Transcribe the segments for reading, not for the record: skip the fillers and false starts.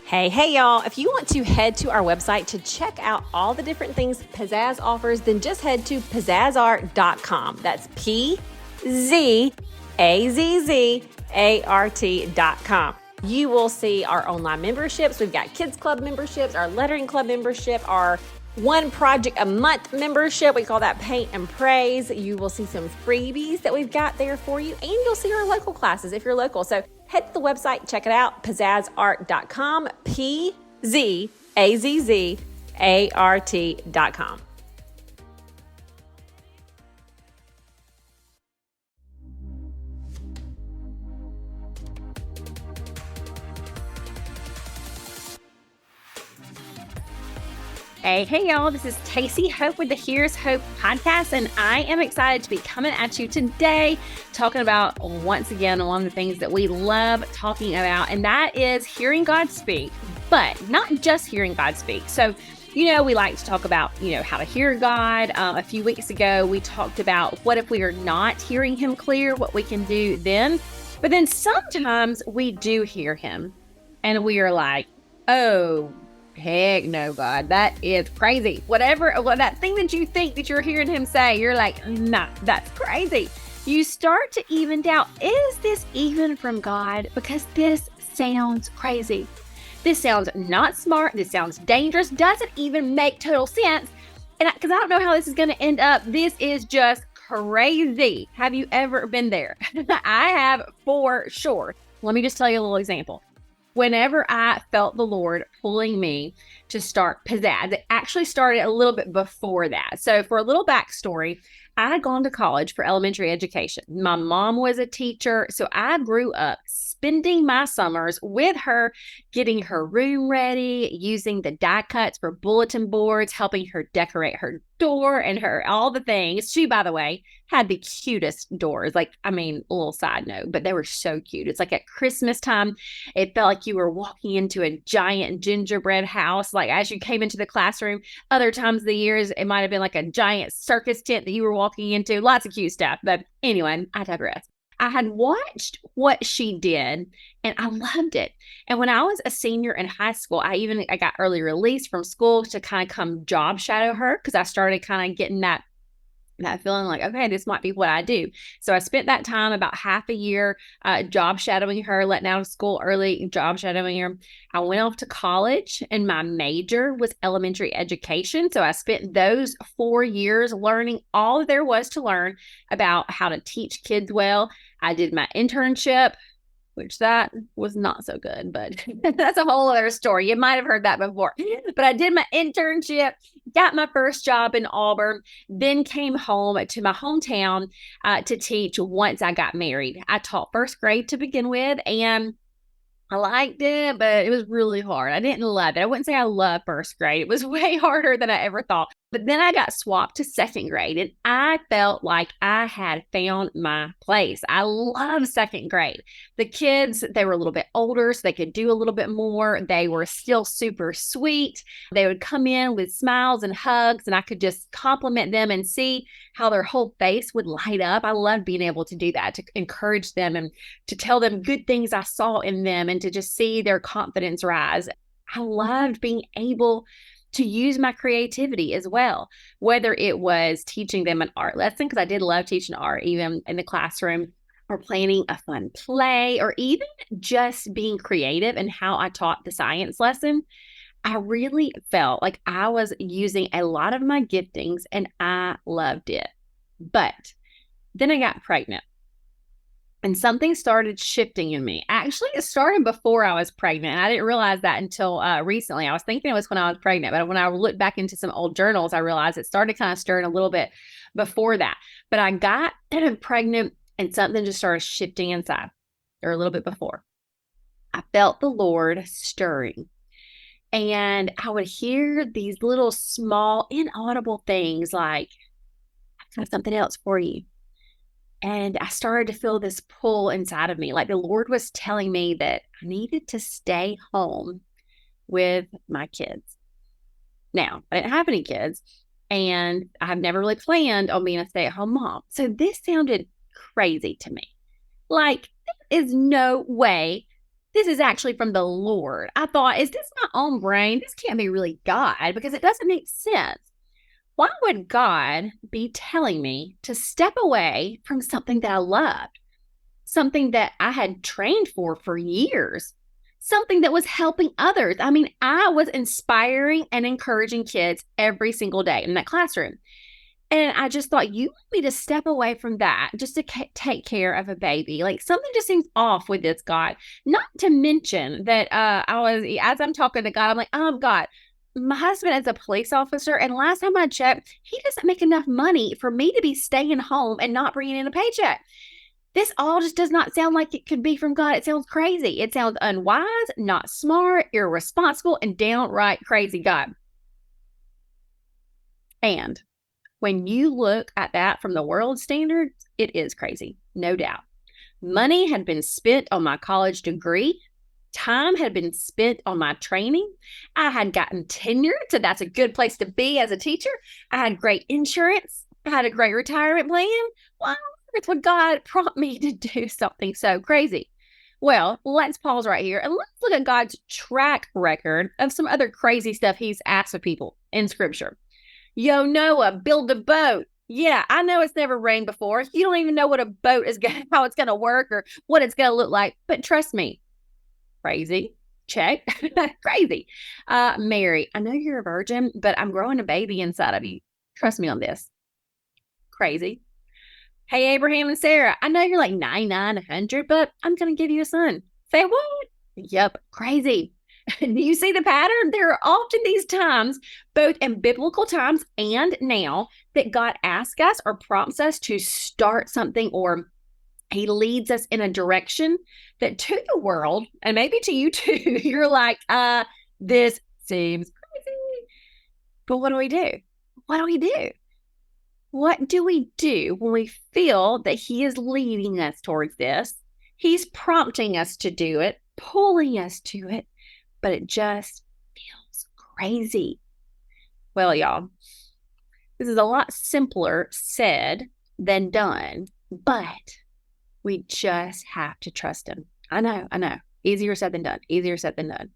Hey, y'all. If you want to head to our website to check out all the different things Pizzazz offers, then just head to pizzazzart.com. That's PZAZZART.com. You will see our online memberships. We've got Kids Club memberships, our Lettering Club membership, our one project a month membership. We call that Paint and Praise. You will see some freebies that we've got there for you, and you'll see our local classes if you're local. So head to the website, check it out, pizzazzart.com, PZAZZART.com. Hey, y'all, this is Tacey Hope with the Here's Hope podcast, and I am excited to be coming at you today talking about, once again, one of the things that we love talking about, and that is hearing God speak, but not just hearing God speak. So, we like to talk about, how to hear God. A few weeks ago, we talked about what if we are not hearing Him clear, what we can do then. But then sometimes we do hear Him, and we are like, oh, heck no, God, that is crazy. That thing that you think that you're hearing Him say, you're like, nah, that's crazy. You start to even doubt, is this even from God? Because this sounds crazy. This sounds not smart. This sounds dangerous. Doesn't even make total sense. And because I don't know how this is going to end up. This is just crazy. Have you ever been there? I have for sure. Let me just tell you a little example. Whenever I felt the Lord pulling me to start Pizzazz, it actually started a little bit before that. So for a little backstory, I had gone to college for elementary education. My mom was a teacher, so I grew up spending my summers with her, getting her room ready, using the die cuts for bulletin boards, helping her decorate her door and all the things. She, by the way, had the cutest doors. A little side note, but they were so cute. It's like at Christmas time, it felt like you were walking into a giant gingerbread house. Like as you came into the classroom, other times of the years, it might have been like a giant circus tent that you were walking into. Lots of cute stuff. But anyway, I digress. I had watched what she did and I loved it. And when I was a senior in high school, I got early release from school to kind of come job shadow her because I started kind of getting that feeling like, okay, this might be what I do. So I spent that time, about half a year, job shadowing her, letting out of school early, job shadowing her. I went off to college and my major was elementary education. So I spent those 4 years learning all there was to learn about how to teach kids well. I did my internship, which that was not so good, but that's a whole other story. You might have heard that before. But I did my internship, got my first job in Auburn, then came home to my hometown to teach once I got married. I taught first grade to begin with, and I liked it, but it was really hard. I didn't love it. I wouldn't say I loved first grade. It was way harder than I ever thought. But then I got swapped to second grade, and I felt like I had found my place. I love second grade. The kids, they were a little bit older, so they could do a little bit more. They were still super sweet. They would come in with smiles and hugs, and I could just compliment them and see how their whole face would light up. I loved being able to do that, to encourage them and to tell them good things I saw in them and to just see their confidence rise. I loved being able to use my creativity as well, whether it was teaching them an art lesson, because I did love teaching art, even in the classroom, or planning a fun play, or even just being creative in how I taught the science lesson. I really felt like I was using a lot of my giftings and I loved it. But then I got pregnant. And something started shifting in me. Actually, it started before I was pregnant. And I didn't realize that until recently. I was thinking it was when I was pregnant. But when I looked back into some old journals, I realized it started kind of stirring a little bit before that. But I got pregnant and something just started shifting inside, or a little bit before. I felt the Lord stirring. And I would hear these little small inaudible things like, I've got something else for you. And I started to feel this pull inside of me. Like the Lord was telling me that I needed to stay home with my kids. Now, I didn't have any kids, and I've never really planned on being a stay-at-home mom. So this sounded crazy to me. Like, there is no way this is actually from the Lord. I thought, is this my own brain? This can't be really God because it doesn't make sense. Why would God be telling me to step away from something that I loved, something that I had trained for years, something that was helping others? I mean, I was inspiring and encouraging kids every single day in that classroom. And I just thought, you want me to step away from that just to take care of a baby? Like, something just seems off with this, God. Not to mention that as I'm talking to God, I'm like, God, my husband is a police officer. And last time I checked, he doesn't make enough money for me to be staying home and not bringing in a paycheck. This all just does not sound like it could be from God. It sounds crazy. It sounds unwise, not smart, irresponsible, and downright crazy, God. And when you look at that from the world standards, it is crazy, no doubt. Money had been spent on my college degree. Time had been spent on my training. I had gotten tenure, so that's a good place to be as a teacher. I had great insurance. I had a great retirement plan. Why on earth would God prompt me to do something so crazy? Well, let's pause right here and let's look at God's track record of some other crazy stuff he's asked of people in Scripture. Yo, Noah, build a boat. Yeah, I know it's never rained before. You don't even know what a boat is, how it's going to work or what it's going to look like. But trust me, crazy. Check. Crazy. Mary, I know you're a virgin, but I'm growing a baby inside of you. Trust me on this. Crazy. Hey, Abraham and Sarah, I know you're like 99, 100, but I'm going to give you a son. Say what? Yep. Crazy. Do you see the pattern? There are often these times, both in biblical times and now, that God asks us or prompts us to start something, or he leads us in a direction that to the world, and maybe to you too, you're like, this seems crazy. But what do we do? What do we do? What do we do when we feel that he is leading us towards this? He's prompting us to do it, pulling us to it, but it just feels crazy. Well, y'all, this is a lot simpler said than done, but we just have to trust him. I know. Easier said than done.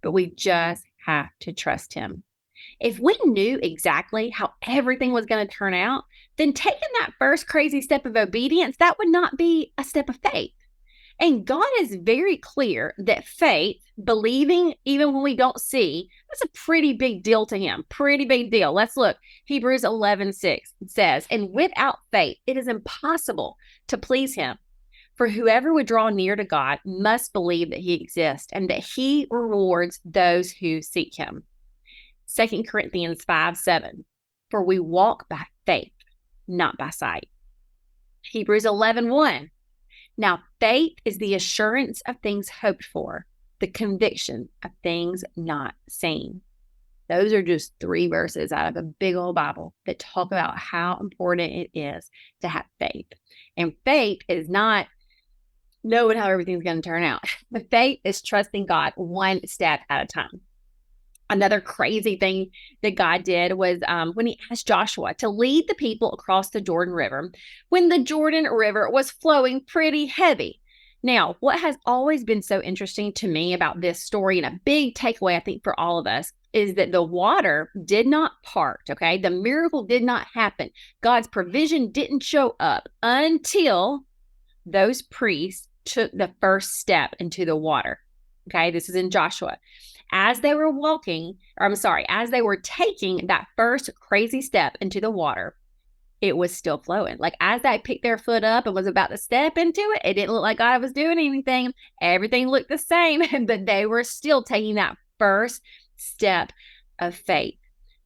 But we just have to trust him. If we knew exactly how everything was going to turn out, then taking that first crazy step of obedience, that would not be a step of faith. And God is very clear that faith, believing even when we don't see, that's a pretty big deal to him. Pretty big deal. Let's look. Hebrews 11:6 says, and without faith, it is impossible to please him. For whoever would draw near to God must believe that he exists and that he rewards those who seek him. 2 Corinthians 5:7, for we walk by faith, not by sight. Hebrews 11:1, now faith is the assurance of things hoped for, the conviction of things not seen. Those are just 3 verses out of a big old Bible that talk about how important it is to have faith. And faith is not knowing how everything's going to turn out. But faith is trusting God one step at a time. Another crazy thing that God did was when he asked Joshua to lead the people across the Jordan River when the Jordan River was flowing pretty heavy. Now, what has always been so interesting to me about this story, and a big takeaway, I think, for all of us, is that the water did not part, okay? The miracle did not happen. God's provision didn't show up until those priests took the first step into the water, okay? This is in Joshua. As they were as they were taking that first crazy step into the water, it was still flowing. Like, as they picked their foot up and was about to step into it, it didn't look like God was doing anything. Everything looked the same, but they were still taking that first step of faith.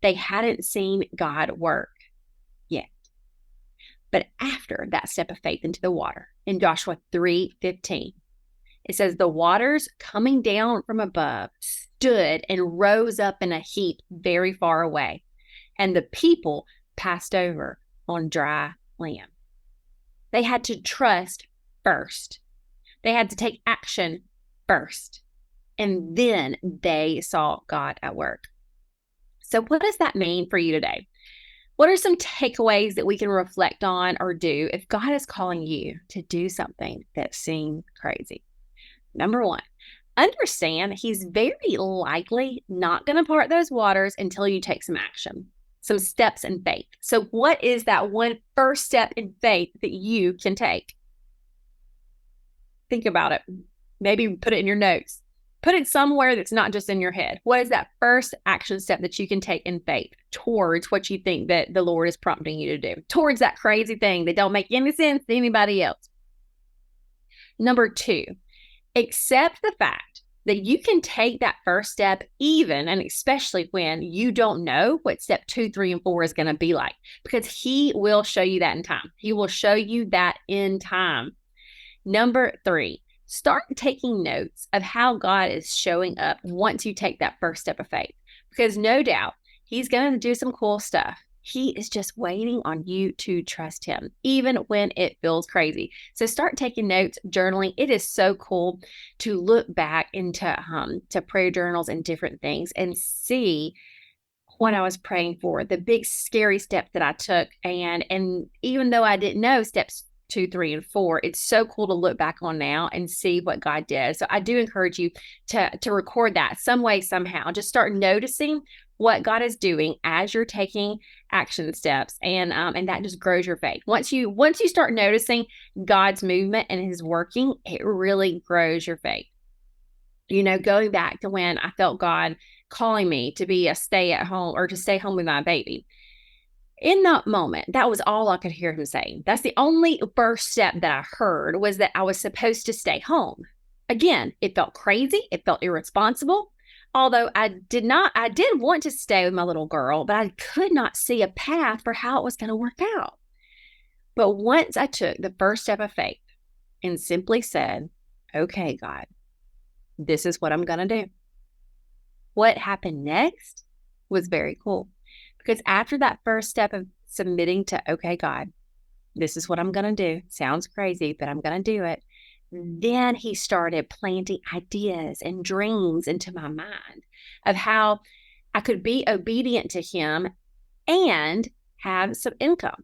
They hadn't seen God work yet. But after that step of faith into the water, in Joshua 3:15, it says, the waters coming down from above stood and rose up in a heap very far away, and the people passed over on dry land. They had to trust first. They had to take action first, and then they saw God at work. So what does that mean for you today? What are some takeaways that we can reflect on or do if God is calling you to do something that seems crazy? Number one, understand he's very likely not going to part those waters until you take some action, some steps in faith. So what is that one first step in faith that you can take? Think about it. Maybe put it in your notes. Put it somewhere that's not just in your head. What is that first action step that you can take in faith towards what you think that the Lord is prompting you to do, towards that crazy thing that don't make any sense to anybody else? Number two, accept the fact that you can take that first step even and especially when you don't know what step 2, 3, and 4 is going to be like, because he will show you that in time. He will show you that in time. Number three, start taking notes of how God is showing up once you take that first step of faith, because no doubt he's going to do some cool stuff. He is just waiting on you to trust him, even when it feels crazy. So start taking notes, journaling. It is so cool to look back into to prayer journals and different things and see what I was praying for, the big scary step that I took. And even though I didn't know steps 2, 3, and 4, it's so cool to look back on now and see what God did. So I do encourage you to record that some way, somehow. Just start noticing what God is doing as you're taking action steps, and that just grows your faith. Once you start noticing God's movement and his working, it really grows your faith. You know, going back to when I felt God calling me to be a stay at home or to stay home with my baby. In that moment, that was all I could hear him saying. That's the only first step that I heard, was that I was supposed to stay home. Again, it felt crazy. It felt irresponsible. Although I did want to stay with my little girl, but I could not see a path for how it was going to work out. But once I took the first step of faith and simply said, okay, God, this is what I'm going to do. What happened next was very cool. Because after that first step of submitting to, okay, God, this is what I'm going to do. Sounds crazy, but I'm going to do it. Then he started planting ideas and dreams into my mind of how I could be obedient to him and have some income.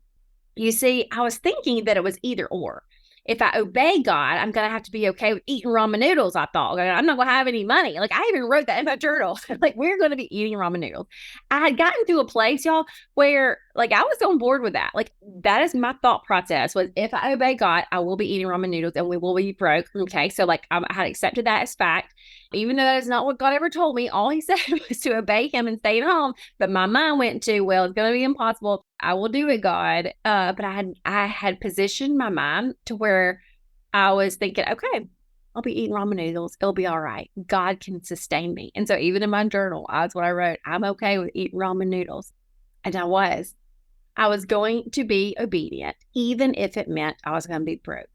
You see, I was thinking that it was either or. If I obey God, I'm going to have to be okay with eating ramen noodles, I thought. I'm not going to have any money. Like, I even wrote that in my journal. Like, we're going to be eating ramen noodles. I had gotten to a place, y'all, where, like, I was on board with that. Like, that is my thought process, was if I obey God, I will be eating ramen noodles and we will be broke. Okay, so, like, I had accepted that as fact. Even though that is not what God ever told me, all he said was to obey him and stay at home. But my mind went to, well, it's going to be impossible. I will do it, God. But I had positioned my mind to where I was thinking, okay, I'll be eating ramen noodles. It'll be all right. God can sustain me. And so even in my journal, that's what I wrote. I'm okay with eating ramen noodles. And I was going to be obedient, even if it meant I was going to be broke.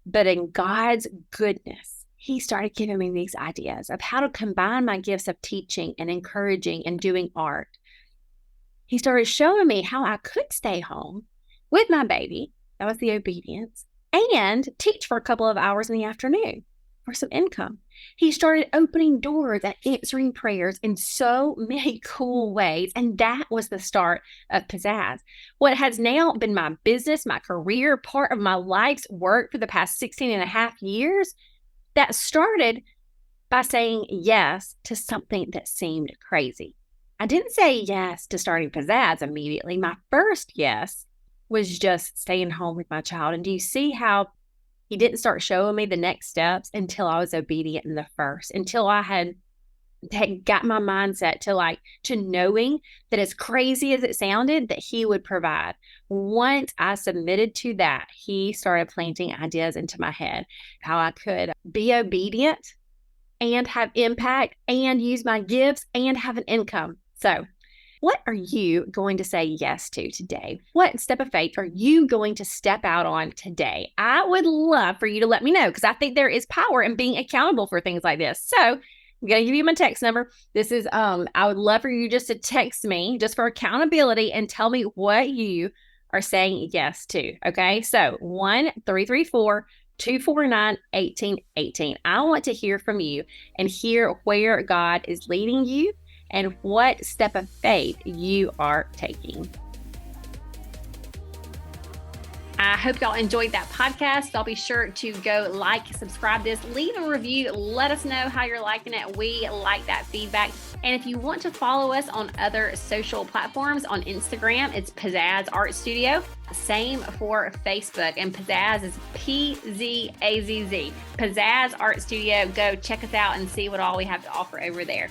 But in God's goodness, he started giving me these ideas of how to combine my gifts of teaching and encouraging and doing art. He started showing me how I could stay home with my baby. That was the obedience. And teach for a couple of hours in the afternoon for some income. He started opening doors and answering prayers in so many cool ways. And that was the start of Pizzazz. What has now been my business, my career, part of my life's work for the past 16 and a half years, that started by saying yes to something that seemed crazy. I didn't say yes to starting Pizzazz immediately. My first yes was just staying home with my child. And do you see how he didn't start showing me the next steps until I was obedient in the first, until I had got my mindset to knowing that, as crazy as it sounded, that he would provide. Once I submitted to that, he started planting ideas into my head, how I could be obedient and have impact and use my gifts and have an income. So what are you going to say yes to today? What step of faith are you going to step out on today? I would love for you to let me know, because I think there is power in being accountable for things like this. So I'm going to give you my text number. This is, I would love for you just to text me just for accountability and tell me what you are saying yes to. Okay. So 1-334-249-1818. I want to hear from you and hear where God is leading you and what step of faith you are taking. I hope y'all enjoyed that podcast. Y'all be sure to go like, subscribe this, leave a review. Let us know how you're liking it. We like that feedback. And if you want to follow us on other social platforms, on Instagram, it's Pizzazz Art Studio. Same for Facebook. And Pizzazz is P-Z-A-Z-Z. Pizzazz Art Studio. Go check us out and see what all we have to offer over there.